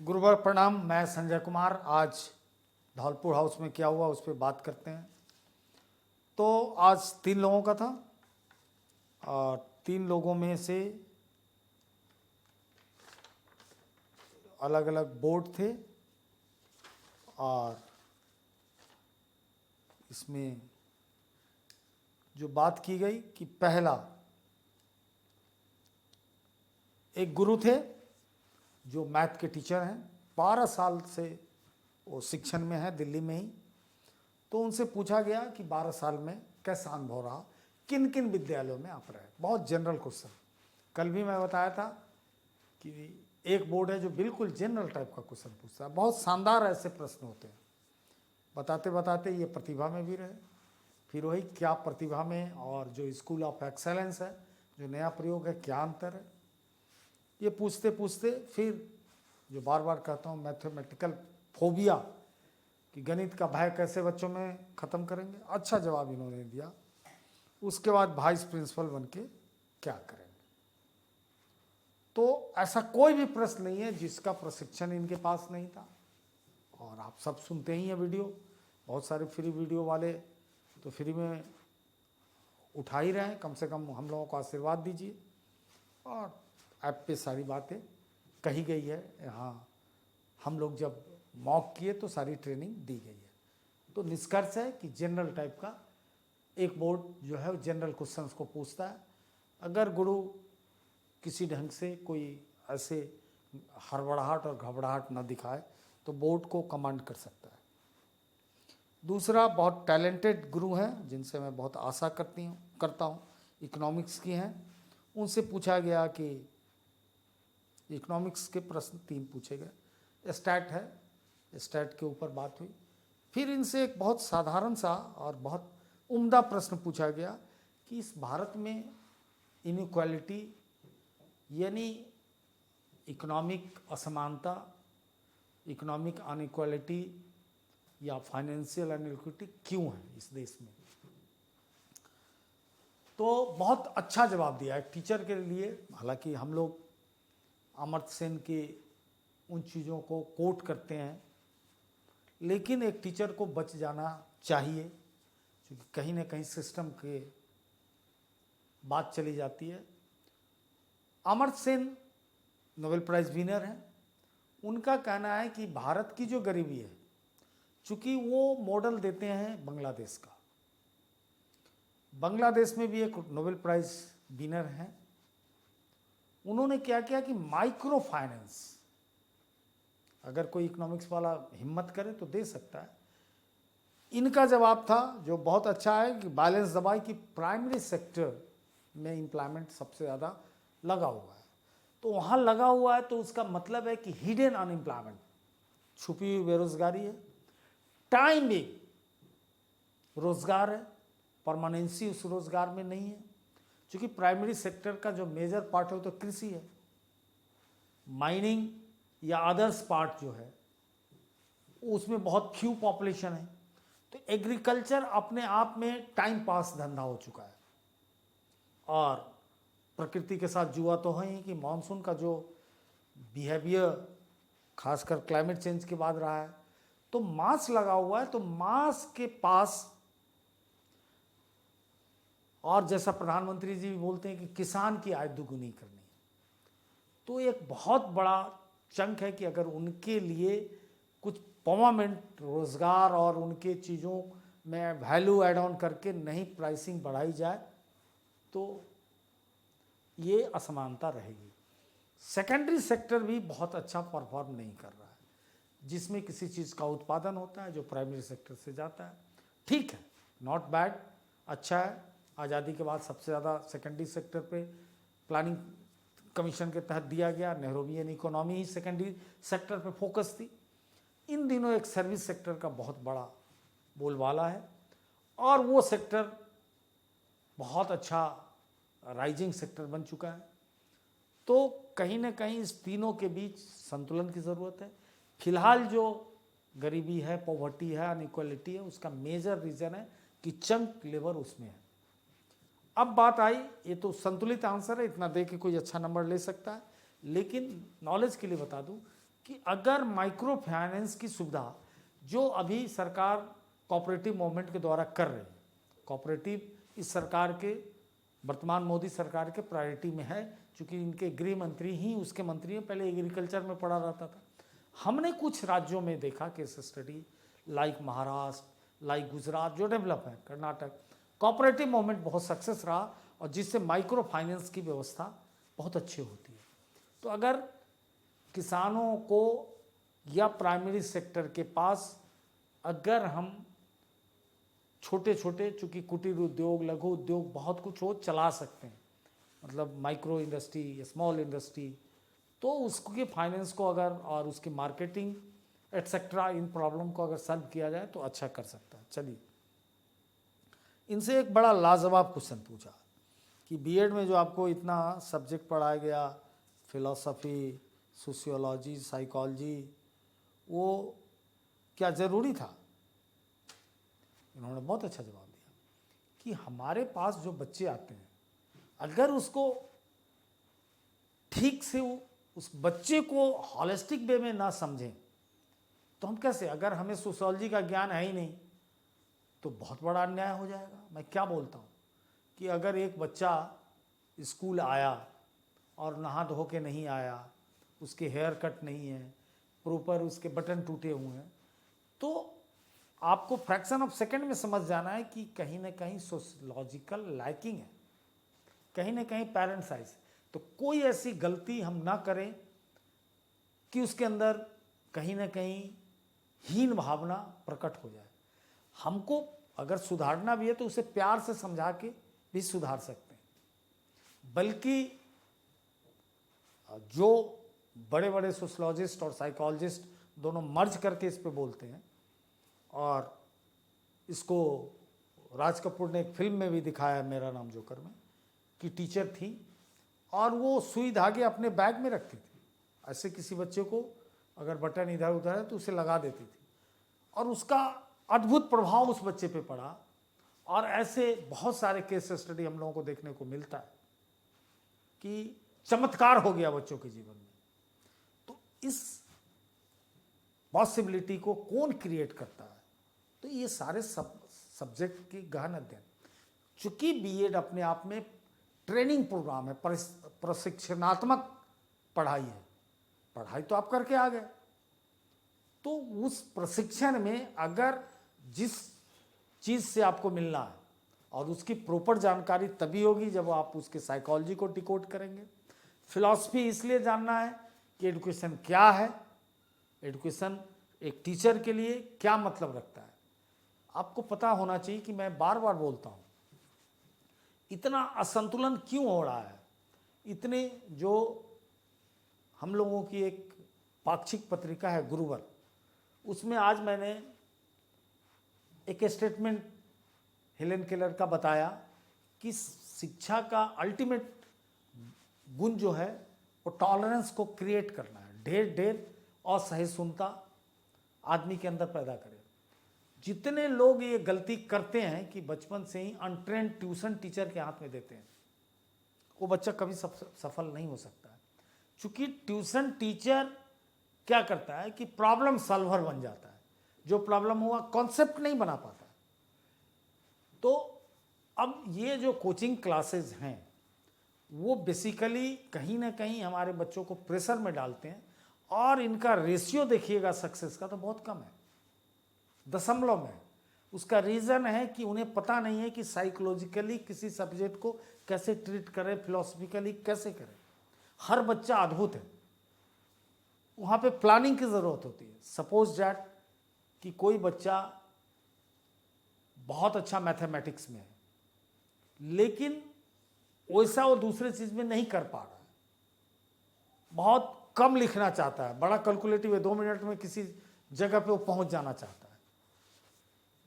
गुरुवर प्रणाम। मैं संजय कुमार। आज धौलपुर हाउस में क्या हुआ उस पर बात करते हैं। तो आज 3 लोगों का था और 3 लोगों में से अलग अलग बोर्ड थे और इसमें जो बात की गई कि पहला एक गुरु थे जो मैथ के टीचर हैं, 12 साल से वो शिक्षण में है दिल्ली में ही। तो उनसे पूछा गया कि 12 साल में कैसा अनुभव रहा, किन किन विद्यालयों में आप रहे। बहुत जनरल क्वेश्चन। कल भी मैं बताया था कि एक बोर्ड है जो बिल्कुल जनरल टाइप का क्वेश्चन पूछता है। बहुत शानदार ऐसे प्रश्न होते हैं। बताते बताते ये प्रतिभा में भी रहे, फिर वही क्या प्रतिभा में और जो स्कूल ऑफ एक्सेलेंस है, जो नया प्रयोग है, क्या अंतर है। ये पूछते पूछते फिर जो बार बार कहता हूँ मैथमेटिकल फोबिया कि गणित का भय कैसे बच्चों में ख़त्म करेंगे, अच्छा जवाब इन्होंने दिया। उसके बाद वाइस प्रिंसिपल बन के क्या करेंगे। तो ऐसा कोई भी प्रश्न नहीं है जिसका प्रशिक्षण इनके पास नहीं था। और आप सब सुनते ही हैं वीडियो, बहुत सारे फ्री वीडियो वाले तो फ्री में उठा ही रहे हैं। कम से कम हम लोगों को आशीर्वाद दीजिए। और ऐप पे सारी बातें कही गई है। यहाँ हम लोग जब मॉक किए तो सारी ट्रेनिंग दी गई है। तो निष्कर्ष है कि जनरल टाइप का एक बोर्ड जो है जनरल क्वेश्चंस को पूछता है। अगर गुरु किसी ढंग से कोई ऐसे हड़बड़ाहट और घबराहट न दिखाए तो बोर्ड को कमांड कर सकता है। दूसरा, बहुत टैलेंटेड गुरु हैं जिनसे मैं बहुत आशा करता हूँ, इकोनॉमिक्स की हैं। उनसे पूछा गया कि इकोनॉमिक्स के प्रश्न 3 पूछे गए। स्टैट है, स्टैट के ऊपर बात हुई। फिर इनसे एक बहुत साधारण सा और बहुत उम्दा प्रश्न पूछा गया कि इस भारत में इनइक्वालिटी यानी इकोनॉमिक असमानता, इकोनॉमिक अनइक्वालिटी या फाइनेंशियल अनइक्वालिटी क्यों है इस देश में। तो बहुत अच्छा जवाब दिया एक टीचर के लिए। हालांकि हम लोग अमर्त्य सेन के उन चीज़ों को कोट करते हैं, लेकिन एक टीचर को बच जाना चाहिए क्योंकि कहीं ना कहीं सिस्टम के बात चली जाती है। Amartya Sen Nobel prize winner हैं। उनका कहना है कि भारत की जो गरीबी है, चूँकि वो मॉडल देते हैं बांग्लादेश का। बांग्लादेश में भी एक नोबेल प्राइज़ विनर हैं। उन्होंने क्या किया कि माइक्रो फाइनेंस, अगर कोई इकोनॉमिक्स वाला हिम्मत करे तो दे सकता है। इनका जवाब था जो बहुत अच्छा है कि बैलेंस दबाई कि प्राइमरी सेक्टर में एम्प्लॉयमेंट सबसे ज़्यादा लगा हुआ है। तो वहाँ लगा हुआ है तो उसका मतलब है कि हिडन अनएम्प्लॉयमेंट, छुपी हुई बेरोजगारी है। टाइम भी रोजगार है, परमानेंसी उस रोजगार में नहीं है। क्योंकि प्राइमरी सेक्टर का जो मेजर पार्ट है तो कृषि है, माइनिंग या अदर्स पार्ट जो है उसमें बहुत फ्यू पॉपुलेशन है। तो एग्रीकल्चर अपने आप में टाइम पास धंधा हो चुका है। और प्रकृति के साथ जुआ तो है ही कि मानसून का जो बिहेवियर खासकर क्लाइमेट चेंज के बाद रहा है, तो मास लगा हुआ है। तो मास के पास, और जैसा प्रधानमंत्री जी भी बोलते हैं कि किसान की आय दुगुनी करनी है, तो एक बहुत बड़ा चंक है कि अगर उनके लिए कुछ परमानेंट रोजगार और उनके चीज़ों में वैल्यू एड ऑन करके नहीं प्राइसिंग बढ़ाई जाए तो ये असमानता रहेगी। सेकेंडरी सेक्टर भी बहुत अच्छा परफॉर्म नहीं कर रहा है, जिसमें किसी चीज़ का उत्पादन होता है जो प्राइमरी सेक्टर से जाता है। ठीक है, नॉट बैड, अच्छा है। आज़ादी के बाद सबसे ज़्यादा सेकेंडरी सेक्टर पे प्लानिंग कमीशन के तहत दिया गया। नेहरूवियन इकोनॉमी ही सेकेंडरी सेक्टर पे फोकस थी। इन दिनों एक सर्विस सेक्टर का बहुत बड़ा बोलबाला है और वो सेक्टर बहुत अच्छा राइजिंग सेक्टर बन चुका है। तो कहीं ना कहीं इस तीनों के बीच संतुलन की ज़रूरत है। फिलहाल जो गरीबी है, पॉवर्टी है, अनइक्वालिटी है, उसका मेजर रीज़न है कि चंक लेबर उसमें है। अब बात आई, ये तो संतुलित आंसर है, इतना दे के कोई अच्छा नंबर ले सकता है, लेकिन नॉलेज के लिए बता दूं कि अगर माइक्रो फाइनेंस की सुविधा जो अभी सरकार कोऑपरेटिव मूवमेंट के द्वारा कर रही है, कोऑपरेटिव इस सरकार के वर्तमान मोदी सरकार के प्रायोरिटी में है, क्योंकि इनके गृह मंत्री ही उसके मंत्री हैं, पहले एग्रीकल्चर में पड़ा रहता था। हमने कुछ राज्यों में देखा case study, like Maharashtra, like Gujarat जो डेवलप है, कर्नाटक, कोऑपरेटिव मूवमेंट बहुत सक्सेस रहा और जिससे माइक्रो फाइनेंस की व्यवस्था बहुत अच्छी होती है। तो अगर किसानों को या प्राइमरी सेक्टर के पास अगर हम छोटे छोटे, चूँकि कुटीर उद्योग, लघु उद्योग बहुत कुछ हो चला सकते हैं, मतलब माइक्रो इंडस्ट्री या स्मॉल इंडस्ट्री, तो उसके फाइनेंस को अगर और उसकी मार्केटिंग एटसेट्रा इन प्रॉब्लम को अगर सॉल्व किया जाए तो अच्छा कर सकता है। चलिए, इनसे एक बड़ा लाजवाब क्वेश्चन पूछा कि बीएड में जो आपको इतना सब्जेक्ट पढ़ाया गया, फिलॉसफी, सोशियोलॉजी, साइकोलॉजी, वो क्या ज़रूरी था? इन्होंने बहुत अच्छा जवाब दिया कि हमारे पास जो बच्चे आते हैं, अगर उसको ठीक से उस बच्चे को हॉलिस्टिक वे में ना समझें तो हम कैसे, अगर हमें सोशियोलॉजी का ज्ञान है ही नहीं तो बहुत बड़ा अन्याय हो जाएगा। मैं क्या बोलता हूँ कि अगर एक बच्चा स्कूल आया और नहा धो के नहीं आया, उसके हेयर कट नहीं है, प्रॉपर उसके बटन टूटे हुए हैं, तो आपको फ्रैक्शन ऑफ सेकंड में समझ जाना है कि कहीं ना कहीं सोशियोलॉजिकल लैकिंग है, कहीं ना कहीं पेरेंट साइज। तो कोई ऐसी गलती हम ना करें कि उसके अंदर कहीं ना कहीं हीन भावना प्रकट हो जाए। हमको अगर सुधारना भी है तो उसे प्यार से समझा के भी सुधार सकते हैं। बल्कि जो बड़े बड़े सोशलॉजिस्ट और साइकोलॉजिस्ट दोनों मर्ज करके इस पे बोलते हैं, और इसको राज कपूर ने एक फिल्म में भी दिखाया, मेरा नाम जोकर में, कि टीचर थी और वो सुई धागे अपने बैग में रखती थी। ऐसे किसी बच्चे को अगर बटन इधर उधर है तो उसे लगा देती थी और उसका अद्भुत प्रभाव उस बच्चे पे पड़ा। और ऐसे बहुत सारे केस स्टडी हम लोगों को देखने को मिलता है कि चमत्कार हो गया बच्चों के जीवन में। तो इस पॉसिबिलिटी को कौन क्रिएट करता है? तो ये सारे सब्जेक्ट की गहन अध्ययन, चूंकि बीएड अपने आप में ट्रेनिंग प्रोग्राम है, प्रशिक्षणात्मक पढ़ाई है, पढ़ाई तो आप करके आ गए, तो उस प्रशिक्षण में अगर जिस चीज़ से आपको मिलना है और उसकी प्रॉपर जानकारी तभी होगी जब आप उसके साइकोलॉजी को डिकोड करेंगे। फिलॉसफी इसलिए जानना है कि एजुकेशन क्या है, एजुकेशन एक टीचर के लिए क्या मतलब रखता है। आपको पता होना चाहिए कि मैं बार बार बोलता हूँ, इतना असंतुलन क्यों हो रहा है। इतने जो हम लोगों की एक पाक्षिक पत्रिका है गुरुवर, उसमें आज मैंने एक स्टेटमेंट हेलेन केलर का बताया कि शिक्षा का अल्टीमेट गुण जो है वो टॉलरेंस को क्रिएट करना है, ढेर ढेर असहिष्णुता आदमी के अंदर पैदा करे। जितने लोग ये गलती करते हैं कि बचपन से ही अनट्रेंड ट्यूशन टीचर के हाथ में देते हैं, वो बच्चा कभी सफल नहीं हो सकता है। चूंकि ट्यूशन टीचर क्या करता है कि प्रॉब्लम सॉल्वर बन जाता है, जो प्रॉब्लम हुआ कॉन्सेप्ट नहीं बना पाता। तो अब ये जो कोचिंग क्लासेस हैं वो बेसिकली कहीं ना कहीं हमारे बच्चों को प्रेशर में डालते हैं, और इनका रेशियो देखिएगा सक्सेस का तो बहुत कम है, दशमलव में। उसका रीज़न है कि उन्हें पता नहीं है कि साइकोलॉजिकली किसी सब्जेक्ट को कैसे ट्रीट करें, फिलोसफिकली कैसे करें। हर बच्चा अद्भुत है, वहाँ पे प्लानिंग की ज़रूरत होती है। सपोज दैट कि कोई बच्चा बहुत अच्छा मैथमेटिक्स में है, लेकिन वैसा वो दूसरे चीज़ में नहीं कर पा रहा है, बहुत कम लिखना चाहता है, बड़ा कैलकुलेटिव है, 2 मिनट में किसी जगह पे वो पहुंच जाना चाहता है,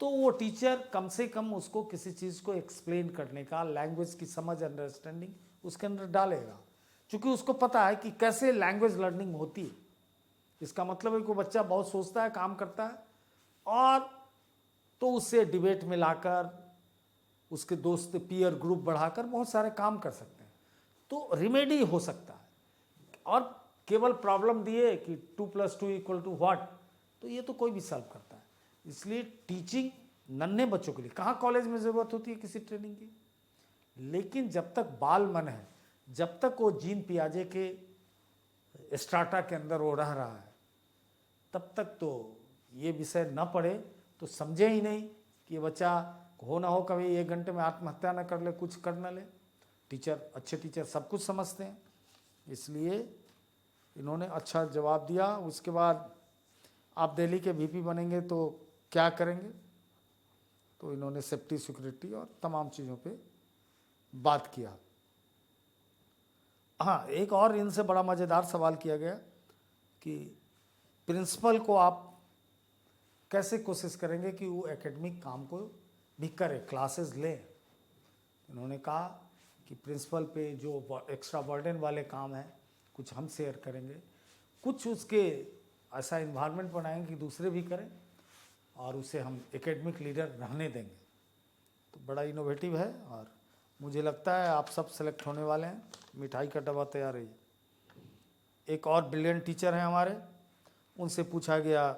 तो वो टीचर कम से कम उसको किसी चीज़ को एक्सप्लेन करने का, लैंग्वेज की समझ, अंडरस्टैंडिंग उसके अंदर डालेगा, क्योंकि उसको पता है कि कैसे लैंग्वेज लर्निंग होती है। इसका मतलब है कि वो बच्चा बहुत सोचता है, काम करता है, और तो उससे डिबेट में लाकर, उसके दोस्त पीयर ग्रुप बढ़ाकर बहुत सारे काम कर सकते हैं, तो रिमेडी हो सकता है। और केवल प्रॉब्लम दिए कि 2+2 इक्वल टू व्हाट, तो ये तो कोई भी सॉल्व करता है। इसलिए टीचिंग नन्हे बच्चों के लिए, कहाँ कॉलेज में ज़रूरत होती है किसी ट्रेनिंग की, लेकिन जब तक बाल मन है, जब तक वो जीन पियाजे के स्ट्राटा के अंदर वो रह रहा है, तब तक तो ये विषय न पढ़े तो समझे ही नहीं कि ये बच्चा हो ना हो कभी 1 घंटे में आत्महत्या न कर ले, कुछ कर न ले। टीचर, अच्छे टीचर सब कुछ समझते हैं, इसलिए इन्होंने अच्छा जवाब दिया। उसके बाद आप दिल्ली के वीपी बनेंगे तो क्या करेंगे, तो इन्होंने सेफ्टी, सिक्योरिटी और तमाम चीज़ों पे बात किया। हाँ, एक और इनसे बड़ा मज़ेदार सवाल किया गया कि प्रिंसिपल को आप कैसे कोशिश करेंगे कि वो एकेडमिक काम को भी करे, क्लासेस ले। इन्होंने कहा कि प्रिंसिपल पे जो एक्स्ट्रा बर्डन वाले काम हैं कुछ हम शेयर करेंगे, कुछ उसके ऐसा इन्वायरमेंट बनाएंगे कि दूसरे भी करें और उसे हम एकेडमिक लीडर रहने देंगे। तो बड़ा इनोवेटिव है और मुझे लगता है आप सब सेलेक्ट होने वाले हैं। मिठाई का डब्बा तैयार है। एक और ब्रिलियंट टीचर हैं हमारे, उनसे पूछा गया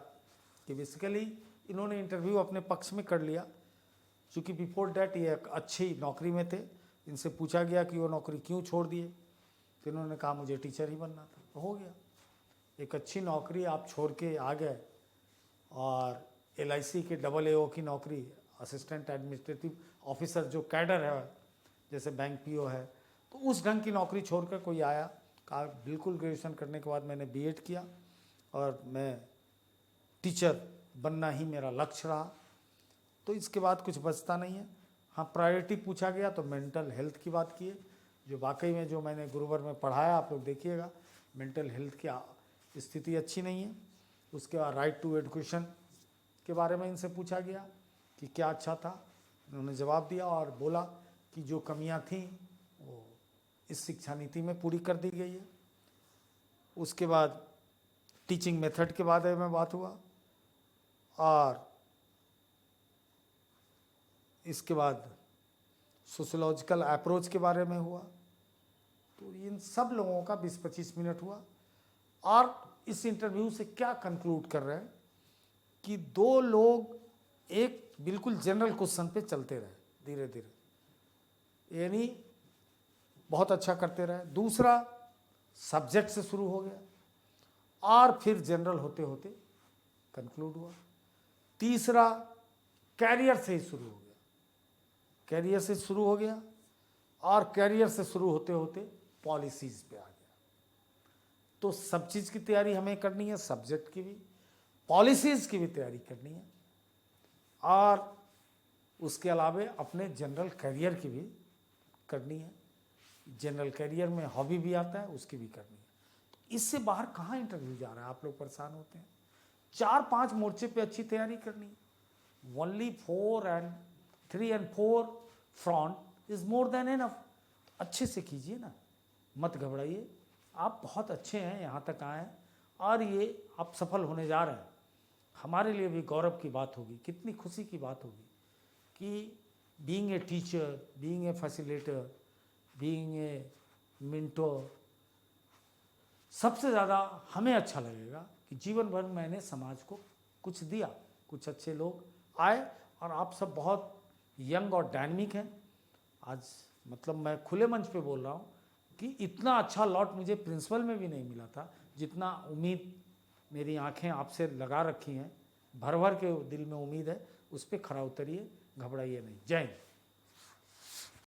कि बेसिकली इन्होंने इंटरव्यू अपने पक्ष में कर लिया, क्योंकि बिफोर डैट ये एक अच्छी नौकरी में थे। इनसे पूछा गया कि वो नौकरी क्यों छोड़ दिए, तो इन्होंने कहा मुझे टीचर ही बनना था। तो हो गया, एक अच्छी नौकरी आप छोड़ के आ गए और LIC के AAO की नौकरी, असिस्टेंट एडमिनिस्ट्रेटिव ऑफिसर जो कैडर है जैसे बैंक PO है, तो उस ढंग की नौकरी छोड़कर कोई आया, कहा बिल्कुल ग्रेजुएशन करने के बाद मैंने B.Ed किया और मैं टीचर बनना ही मेरा लक्ष्य रहा। तो इसके बाद कुछ बचता नहीं है। हाँ, प्रायोरिटी पूछा गया तो मेंटल हेल्थ की बात की है, जो वाकई में जो मैंने गुरुवर में पढ़ाया, आप लोग देखिएगा, मेंटल हेल्थ की स्थिति अच्छी नहीं है। उसके बाद राइट टू एजुकेशन के बारे में इनसे पूछा गया कि क्या अच्छा था, उन्होंने जवाब दिया और बोला कि जो कमियां थीं वो इस शिक्षा नीति में पूरी कर दी गई है। उसके बाद टीचिंग मेथड के बारे में बात हुआ और इसके बाद सोशोलॉजिकल अप्रोच के बारे में हुआ। तो इन सब लोगों का 20-25 मिनट हुआ और इस इंटरव्यू से क्या कंक्लूड कर रहे हैं कि 2 लोग एक बिल्कुल जनरल क्वेश्चन पे चलते रहे धीरे धीरे, यानी बहुत अच्छा करते रहे। दूसरा सब्जेक्ट से शुरू हो गया और फिर जनरल होते होते कंक्लूड हुआ। तीसरा कैरियर से ही शुरू हो गया, कैरियर से शुरू हो गया और कैरियर से शुरू होते होते पॉलिसीज़ पे आ गया। तो सब चीज़ की तैयारी हमें करनी है, सब्जेक्ट की भी, पॉलिसीज़ की भी तैयारी करनी है और उसके अलावे अपने जनरल कैरियर की भी करनी है। जनरल कैरियर में हॉबी भी आता है, उसकी भी करनी है। तो इससे बाहर कहाँ इंटरव्यू जा रहा है, आप लोग परेशान होते हैं। 4-5 मोर्चे पे अच्छी तैयारी करनी है। Only 3 and 4 front is more than enough. अच्छे से कीजिए ना, मत घबराइए। आप बहुत अच्छे हैं, यहाँ तक आए हैं और ये आप सफल होने जा रहे हैं। हमारे लिए भी गौरव की बात होगी, कितनी खुशी की बात होगी कि being a teacher, being a facilitator, being a mentor, सबसे ज़्यादा हमें अच्छा लगेगा कि जीवन भर मैंने समाज को कुछ दिया, कुछ अच्छे लोग आए और आप सब बहुत यंग और डायनेमिक हैं। आज मतलब मैं खुले मंच पे बोल रहा हूँ कि इतना अच्छा लॉट मुझे प्रिंसिपल में भी नहीं मिला था, जितना उम्मीद मेरी आंखें आपसे लगा रखी हैं, भर भर के दिल में उम्मीद है, उस पर खरा उतरिए, घबराइए नहीं। जय हिंद।